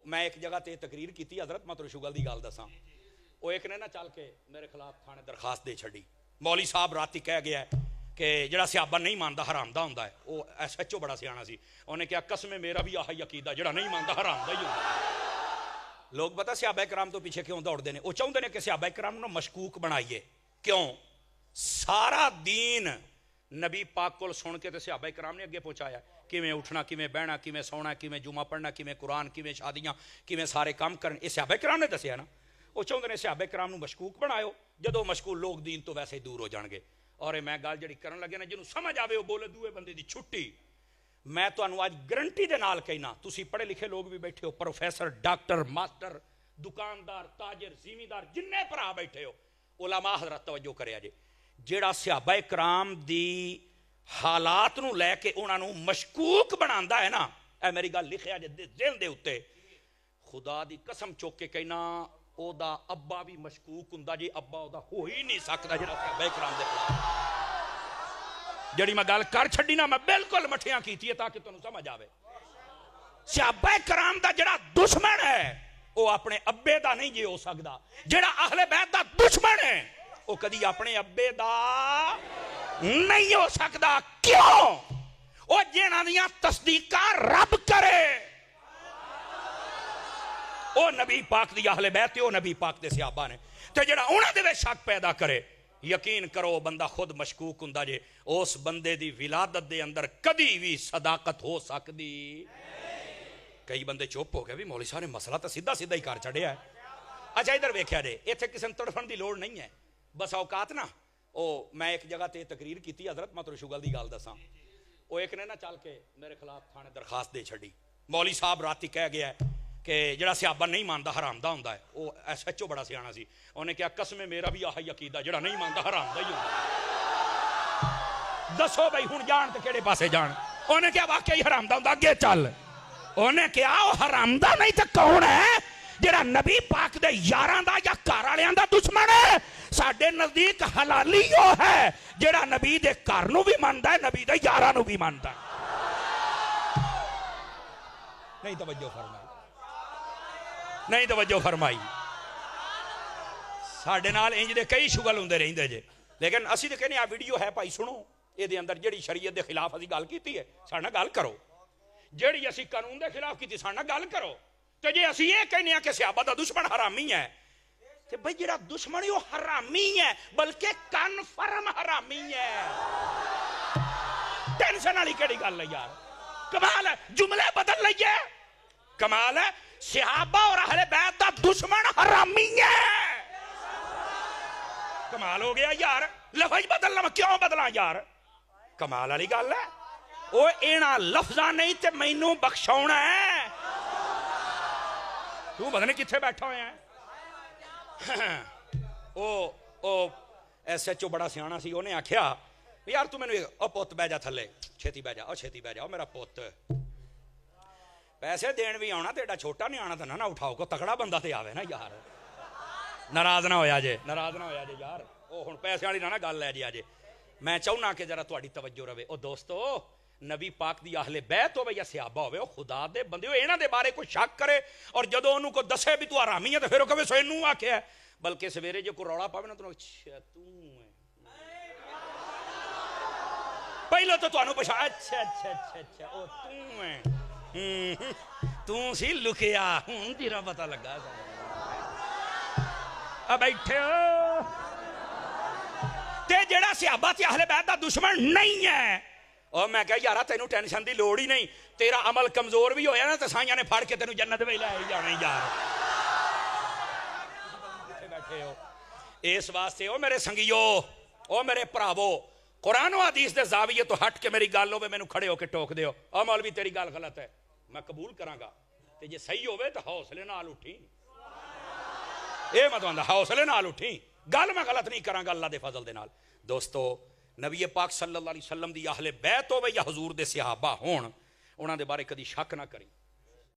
मैं एक जगह ते तकरीर की हजरत मैं तुहानू शुगल की गल दसा वो एक ने ना चल के मेरे खिलाफ थाने दरखास्त दे छड़ी मौली साहब राती कह गया कि जिहड़ा सियाबा नहीं मानता हरामदा हुंदा है वो SHO बड़ा सियाना सी उन्हें कहा कसमे मेरा भी आही अकीदा जिहड़ा नहीं मानता हरामदा ही हुंदा। लोग पता सियाबा कराम तो पीछे क्यों दौड़ते हैं वो चाहते हैं कि सियाबा कराम नूं मशकूक बनाइए क्यों सारा दीन नबी पाक को सुन के तो सियाबा कराम ने अगे पहुँचाया किवें उठना किवें बहना किवें सौना किवें जुमा पढ़ना किवें कुरान किवें शादियां किवें सारे काम करन ये सियाबा कराम ने दसिया ना। वो चाहते हैं सियाबा कराम नूं मशकूक बनाओ जदों मशकूक लोग दीन तो वैसे ही दूर हो जाएंगे। और मैं गल जी करन लगे ना जिन्होंने समझ आवे वो बोले दूए बंदे की छुट्टी। मैं तुहानू अज गारंटी दे नाल कहना तुसी पढ़े लिखे लोग भी बैठे हो प्रोफैसर डॉक्टर मास्टर दुकानदार ताजर जिमीदार जिन्ने भरा बैठे हो उलमा हजरत तवज्जो करिया जे जिहड़ा सियाबा कराम दी हालात नूं लैके उन्होंने मशकूक बनांदा है ना ए मेरी गल लिखिया जे दिल दे उत्ते खुदा दी कसम चुक के कहना ओदा अब्बा भी मशकूक हुंदा जी अब्बा ओदा हो ही नहीं सकता जिहड़ा सियाबा कराम दे खिलाफ जिहड़ी मैं गल कर छड्डी ना मैं बिल्कुल मठियां कीती है ताकि तुहानू समझ आवे। सियाबा कराम दा जिहड़ा दुश्मन है वो अपने अब्बे दा नहीं जे हो सकदा जिहड़ा अहले बैत दा दुश्मन है वो कदी अपने अब्बे दा नहीं हो सकता। क्यों वो जिन्हां दियां तस्दीकां रब करे ओ नबी पाक दी अहले बैत ओ नबी पाक दे सियाबा ने ते जिहड़ा उन्हां दे विच शक पैदा करे यकीन करो बंदा खुद मशकूक हुंदा जे उस बंदे दी विलादत दे अंदर कदी भी सदाकत हो सकदी। कई बंदे चुप हो गए भी मौली साहब ने मसला तो सीधा सीधा ही कर छड़िया है। अच्छा इधर वेख्या जे इत्थे किसी नूं तड़फण दी लोड़ नहीं है बस औकात ना ओ मैं एक जगह ते तकरीर की हजरत मैं तुहानू शुगल की गल दसा वो एक ने ना चल के मेरे खिलाफ थाने दरखास्त दे छड़ी मौली साहब राती कह गया कि जिहड़ा सियाबा नहीं मानता हरामदा हुंदा है वो SHO बड़ा सियाना सी उन्हें कहा कसमे मेरा भी आही अकीदा जिहड़ा नहीं मानता हरामदा ही हुंदा। दसो बई हुण जान ते किहड़े पासे जान उन्हें कहा वाकई हरामदा हुंदा अगे चल उन्हें कहा वो हरामदा नहीं तो कौन है जिहड़ा नबी पाक दे यारां दा या घर वालियां दा दुश्मन है। साडे नजदीक हलाली वो है जिहड़ा नबी दे घर नूं भी मनदा है नबी दे यारां नूं भी मनदा है। नहीं तवज्जो फरमाई नहीं तवज्जो फरमाई साडे नाल इंज दे कई शुगल हुंदे रहिंदे जे लेकिन असीं ते कहने आ वीडियो है भाई सुनो इहदे अंदर जिहड़ी शरीयत दे खिलाफ असीं गल कीती है साडे नाल गल करो जिहड़ी असीं कानून दे खिलाफ कीती साडे नाल गल करो ते जे असीं ये कहने आ कि सियाबा दा दुश्मन हरामी है ते भाई जिहड़ा दुश्मन है वो हरामी है बल्कि कन्फर्म हरामी है। टेंशन वाली केड़ी गल है यार कमाल है जुमले बदल लइए कमाल है सियाबा और अहले बैत दा दुश्मन हरामी है कमाल हो गया यार लफज बदलना क्यों बदला यार कमाल वाली गल है वो इन्हां लफ्जां नहीं ते मैनू बख्शाउणा है तू पता नहीं कित्थे बैठा होया है। ओ SHO बड़ा सियाना सी उन्हें आख्या यार तू मैनू ओ पुत्त बह जा थले छेती बह जा छेती बह जा मेरा पुत्त पैसे देन भी आना तेरा छोटा नहीं आना तो ना उठाओ को तकड़ा बंदा ते आवे ना यार नाराज ना होया जे यार ओ हुण पैसे वाली ना गल लै जे अजे मैं चाहुना कि जरा तुहाडी तवज्जो रवे ओ दोस्तों नबी पाक दी अहले बैत होवे या सियाबा होवे ओ खुदा दे बंदे हो इन्हां दे बारे कोई शक करे और जदों ओनू को दसे भी तू हरामी है तो फिर ओ कहे सोनू आख्या बल्कि सवेरे जो कोई रौला पावे ना तो अच्छा तू है पहले तो तुहानू पछाण अच्छा अच्छा अच्छा अच्छा ओ तू है तू सी लुकिया हुण तेरा पता लगा आ बैठे हो ते जेड़ा सियाबा ते अहले बैत दा दुश्मन नहीं है और मैं कहा यार तेनू टेंशन की लोड़ ही नहीं तेरा अमल कमजोर भी होया ना तो साइयां ने फड़ के तेनू जन्नत में लै जाना यार बैठे हो इस वास्ते ओ मेरे संगियो ओ मेरे भरावो कुरान व हदीस दे ज़ाविये तो हट के मेरी गल होवे मैनू खड़े होके टोक दिओ आ मौलवी तेरी गल गलत है मैं कबूल करांगा ते जे सही होवे तो हौसले नाल उठी ए मैं तुहानू हौसले नाल उठी गल मैं गलत नहीं करांगा अल्लाह दे फजल दे नाल। दोस्तों नबी पाक सल्लल्लाहु अलैहि वसल्लम दी अहले बैत होवे या हजूर दे सहाबा होण उन्हां दे बारे कदी शक ना करी।